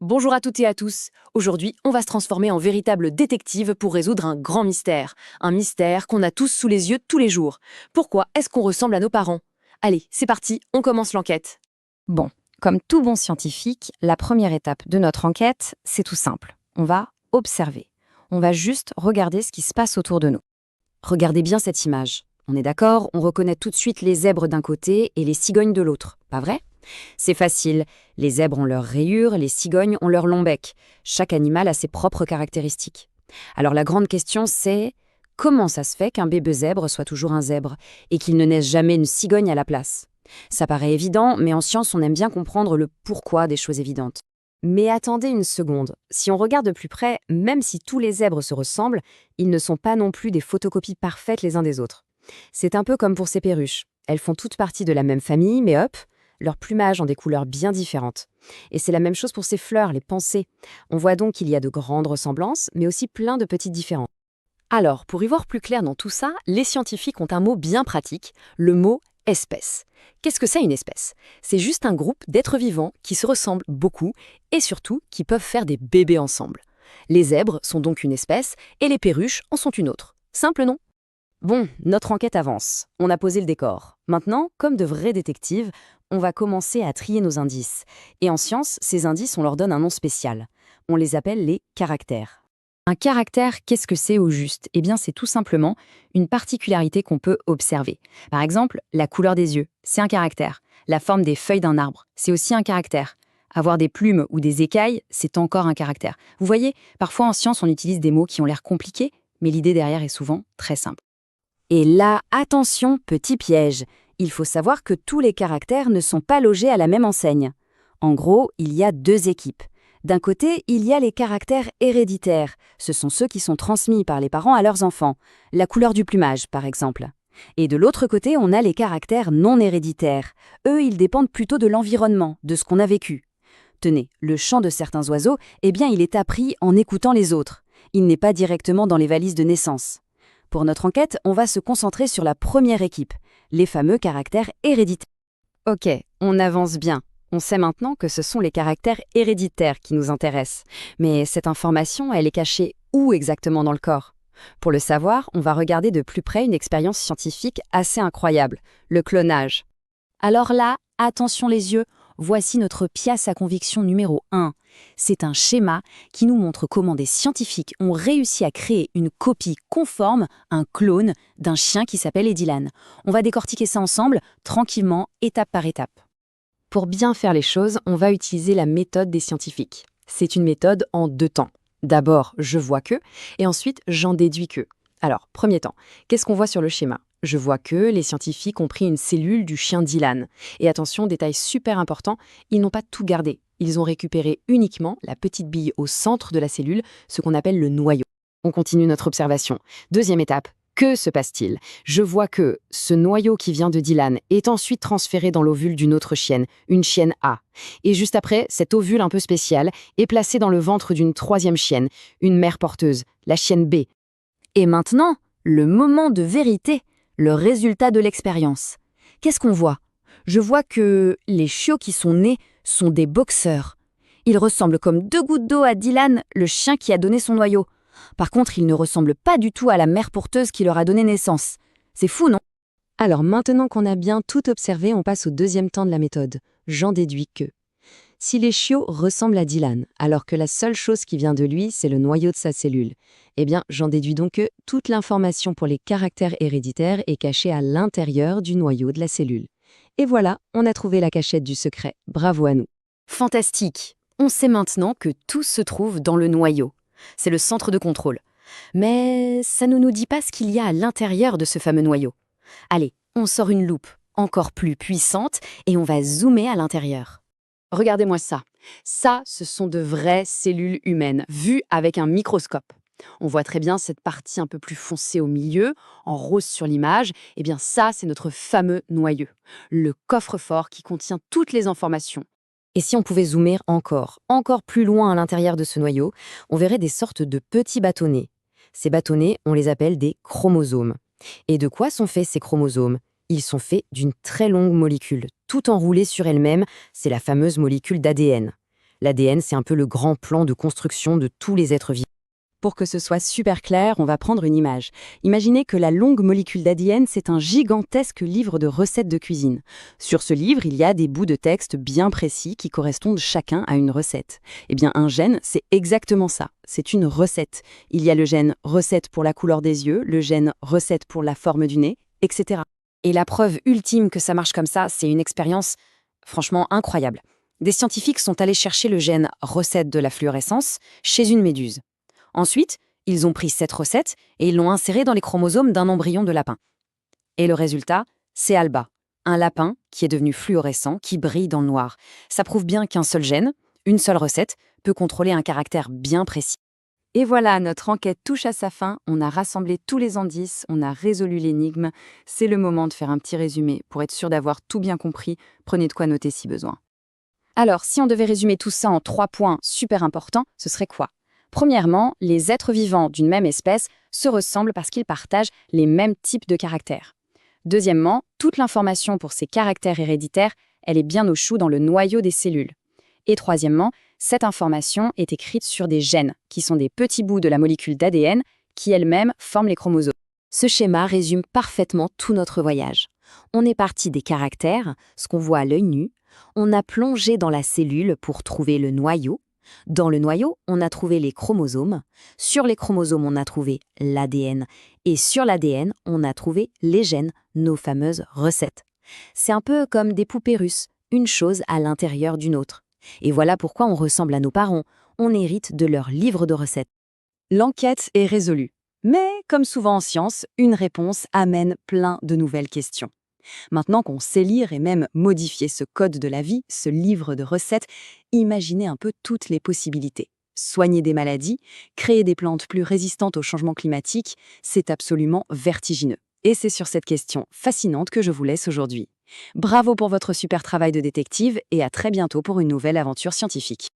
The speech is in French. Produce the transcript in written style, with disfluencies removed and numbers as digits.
Bonjour à toutes et à tous. Aujourd'hui, on va se transformer en véritable détective pour résoudre un grand mystère. Un mystère qu'on a tous sous les yeux tous les jours. Pourquoi est-ce qu'on ressemble à nos parents? Allez, c'est parti, on commence l'enquête. Bon, comme tout bon scientifique, la première étape de notre enquête, c'est tout simple. On va observer. On va juste regarder ce qui se passe autour de nous. Regardez bien cette image. On est d'accord, on reconnaît tout de suite les zèbres d'un côté et les cigognes de l'autre, pas vrai? C'est facile. Les zèbres ont leurs rayures, les cigognes ont leur long bec. Chaque animal a ses propres caractéristiques. Alors la grande question c'est, comment ça se fait qu'un bébé zèbre soit toujours un zèbre et qu'il ne naisse jamais une cigogne à la place? Ça paraît évident, mais en science on aime bien comprendre le pourquoi des choses évidentes. Mais attendez une seconde, si on regarde de plus près, même si tous les zèbres se ressemblent, ils ne sont pas non plus des photocopies parfaites les uns des autres. C'est un peu comme pour ces perruches. Elles font toutes partie de la même famille, mais hop, leurs plumages ont des couleurs bien différentes. Et c'est la même chose pour ces fleurs, les pensées. On voit donc qu'il y a de grandes ressemblances, mais aussi plein de petites différences. Alors, pour y voir plus clair dans tout ça, les scientifiques ont un mot bien pratique, le mot espèce. Qu'est-ce que c'est une espèce? C'est juste un groupe d'êtres vivants qui se ressemblent beaucoup et surtout qui peuvent faire des bébés ensemble. Les zèbres sont donc une espèce et les perruches en sont une autre. Simple, non? Bon, notre enquête avance. On a posé le décor. Maintenant, comme de vrais détectives, on va commencer à trier nos indices. Et en science, ces indices, on leur donne un nom spécial. On les appelle les caractères. Un caractère, qu'est-ce que c'est au juste? Eh bien, c'est tout simplement une particularité qu'on peut observer. Par exemple, la couleur des yeux, c'est un caractère. La forme des feuilles d'un arbre, c'est aussi un caractère. Avoir des plumes ou des écailles, c'est encore un caractère. Vous voyez, parfois en science, on utilise des mots qui ont l'air compliqués, mais l'idée derrière est souvent très simple. Et là, attention, petit piège. Il faut savoir que tous les caractères ne sont pas logés à la même enseigne. En gros, il y a deux équipes. D'un côté, il y a les caractères héréditaires. Ce sont ceux qui sont transmis par les parents à leurs enfants. La couleur du plumage, par exemple. Et de l'autre côté, on a les caractères non héréditaires. Eux, ils dépendent plutôt de l'environnement, de ce qu'on a vécu. Tenez, le chant de certains oiseaux, eh bien, il est appris en écoutant les autres. Il n'est pas directement dans les valises de naissance. Pour notre enquête, on va se concentrer sur la première équipe, les fameux caractères héréditaires. Ok, on avance bien. On sait maintenant que ce sont les caractères héréditaires qui nous intéressent. Mais cette information, elle est cachée où exactement dans le corps? Pour le savoir, on va regarder de plus près une expérience scientifique assez incroyable, le clonage. Alors là, attention les yeux, voici notre pièce à conviction numéro 1. C'est un schéma qui nous montre comment des scientifiques ont réussi à créer une copie conforme, un clone, d'un chien qui s'appelle Edilan. On va décortiquer ça ensemble, tranquillement, étape par étape. Pour bien faire les choses, on va utiliser la méthode des scientifiques. C'est une méthode en deux temps. D'abord, je vois que, et ensuite, j'en déduis que. Alors, premier temps, qu'est-ce qu'on voit sur le schéma? Je vois que les scientifiques ont pris une cellule du chien Dylan. Et attention, détail super important, ils n'ont pas tout gardé. Ils ont récupéré uniquement la petite bille au centre de la cellule, ce qu'on appelle le noyau. On continue notre observation. Deuxième étape, que se passe-t-il? Je vois que ce noyau qui vient de Dylan est ensuite transféré dans l'ovule d'une autre chienne, une chienne A. Et juste après, cet ovule un peu spécial est placé dans le ventre d'une troisième chienne, une mère porteuse, la chienne B. Et maintenant, le moment de vérité, le résultat de l'expérience. Qu'est-ce qu'on voit? Je vois que les chiots qui sont nés sont des boxeurs. Ils ressemblent comme deux gouttes d'eau à Dylan, le chien qui a donné son noyau. Par contre, ils ne ressemblent pas du tout à la mère porteuse qui leur a donné naissance. C'est fou, non? Alors maintenant qu'on a bien tout observé, on passe au deuxième temps de la méthode. J'en déduis que si les chiots ressemblent à Dylan, alors que la seule chose qui vient de lui, c'est le noyau de sa cellule, eh bien, j'en déduis donc que toute l'information pour les caractères héréditaires est cachée à l'intérieur du noyau de la cellule. Et voilà, on a trouvé la cachette du secret. Bravo à nous. Fantastique! On sait maintenant que tout se trouve dans le noyau. C'est le centre de contrôle. Mais ça ne nous dit pas ce qu'il y a à l'intérieur de ce fameux noyau. Allez, on sort une loupe, encore plus puissante, et on va zoomer à l'intérieur. Regardez-moi ça. Ça, ce sont de vraies cellules humaines, vues avec un microscope. On voit très bien cette partie un peu plus foncée au milieu, en rose sur l'image. Eh bien ça, c'est notre fameux noyau, le coffre-fort qui contient toutes les informations. Et si on pouvait zoomer encore plus loin à l'intérieur de ce noyau, on verrait des sortes de petits bâtonnets. Ces bâtonnets, on les appelle des chromosomes. Et de quoi sont faits ces chromosomes? Ils sont faits d'une très longue molécule, tout enroulée sur elle-même, c'est la fameuse molécule d'ADN. L'ADN, c'est un peu le grand plan de construction de tous les êtres vivants. Pour que ce soit super clair, on va prendre une image. Imaginez que la longue molécule d'ADN, c'est un gigantesque livre de recettes de cuisine. Sur ce livre, il y a des bouts de texte bien précis qui correspondent chacun à une recette. Eh bien, un gène, c'est exactement ça. C'est une recette. Il y a le gène recette pour la couleur des yeux, le gène recette pour la forme du nez, etc. Et la preuve ultime que ça marche comme ça, c'est une expérience franchement incroyable. Des scientifiques sont allés chercher le gène recette de la fluorescence chez une méduse. Ensuite, ils ont pris cette recette et ils l'ont insérée dans les chromosomes d'un embryon de lapin. Et le résultat, c'est Alba, un lapin qui est devenu fluorescent, qui brille dans le noir. Ça prouve bien qu'un seul gène, une seule recette, peut contrôler un caractère bien précis. Et voilà, notre enquête touche à sa fin. On a rassemblé tous les indices, on a résolu l'énigme. C'est le moment de faire un petit résumé. Pour être sûr d'avoir tout bien compris, prenez de quoi noter si besoin. Alors, si on devait résumer tout ça en 3 points super importants, ce serait quoi? Premièrement, les êtres vivants d'une même espèce se ressemblent parce qu'ils partagent les mêmes types de caractères. Deuxièmement, toute l'information pour ces caractères héréditaires, elle est bien au chaud dans le noyau des cellules. Et troisièmement, cette information est écrite sur des gènes, qui sont des petits bouts de la molécule d'ADN qui elles-mêmes forment les chromosomes. Ce schéma résume parfaitement tout notre voyage. On est parti des caractères, ce qu'on voit à l'œil nu, on a plongé dans la cellule pour trouver le noyau. Dans le noyau, on a trouvé les chromosomes. Sur les chromosomes, on a trouvé l'ADN. Et sur l'ADN, on a trouvé les gènes, nos fameuses recettes. C'est un peu comme des poupées russes, une chose à l'intérieur d'une autre. Et voilà pourquoi on ressemble à nos parents. On hérite de leur livre de recettes. L'enquête est résolue. Mais, comme souvent en science, une réponse amène plein de nouvelles questions. Maintenant qu'on sait lire et même modifier ce code de la vie, ce livre de recettes, imaginez un peu toutes les possibilités. Soigner des maladies, créer des plantes plus résistantes au changement climatique, c'est absolument vertigineux. Et c'est sur cette question fascinante que je vous laisse aujourd'hui. Bravo pour votre super travail de détective et à très bientôt pour une nouvelle aventure scientifique.